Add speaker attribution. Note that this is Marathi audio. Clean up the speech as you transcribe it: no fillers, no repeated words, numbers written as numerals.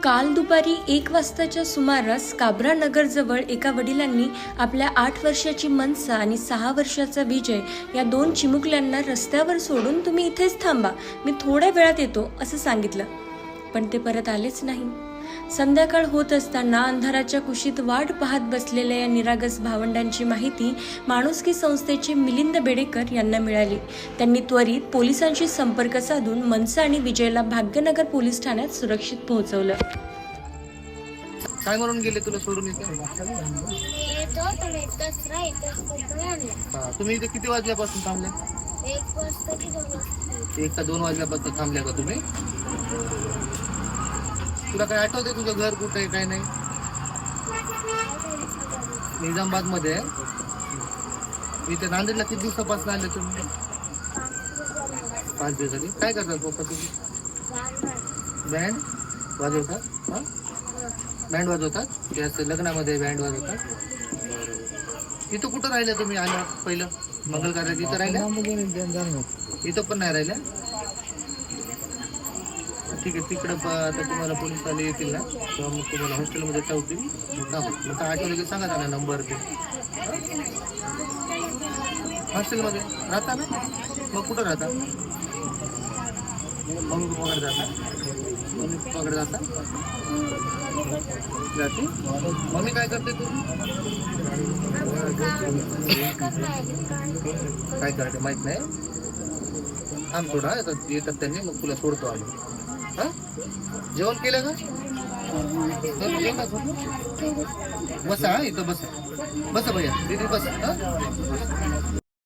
Speaker 1: काल दुपारी 1 वाजताच्या सुमारास काबरा नगरजवळ एका वडिलांनी आपल्या 8 वर्षाची मनसा आणि 6 वर्षाचा विजय या 2 चिमुकल्यांना रस्त्यावर सोडून तुम्ही इथेच थांबा, मी थोड्या वेळात येतो असं सांगितलं. पण ते परत आलेच नाही. संध्याकाळ होत असताना अंधाराच्या कुशीत वाट पाहत बसलेल्या या निरागस भावंडांची माहिती माणुसकी संस्थेचे मिलिंद बेडेकर यांना मिळाली. त्यांनी त्वरित पोलिसांशी संपर्क साधून मनसा आणि विजयला भाग्यनगर पोलीस ठाण्यात सुरक्षित पोहोचवलं.
Speaker 2: काय म्हणून गेले तुला सोडून इथे? तुम्ही इथे किती वाजल्यापासून थांबले? 1 का 2 वाजल्यापासून थांबले का तुम्ही? तुला काय आठवते तुझं घर कुठे आहे काय नाही? निजामाबाद मध्ये. इथे नांदेडला किती दिवसापासून आले तुम्ही? 5 दिवस झाली. काय करतात पप्पा तुम्ही? बँड वाजवतात? बँड वाजवतात? ते असं लग्नामध्ये बँड वाजवतात? इथं कुठं राहिलं तुम्ही आलं पहिलं? मंगल कार्यात इथं राहिल्या? इथं पण नाही राहिल्या? ठीक आहे. तिकडं आता तुम्हाला पोलीस वाले येतील ना, तेव्हा मग तुम्हाला हॉस्टेलमध्ये ठेवतील. मग काय आठवलं की सांगा त्यांना नंबर ते. हॉस्टेलमध्ये राहता ना? मग कुठं राहता? मम्मी पप्पाकडे जाता? मम्मी पप्पाकडे जाता? जाते? मम्मी काय करते तू? काय करायचं माहित नाही. थांब थोडा, येतात त्यांनी, मग तुला सोडतो आम्ही. हा, जेवण केलं का? बसा. इथं बसा. बसा भैया, दीदी बसा.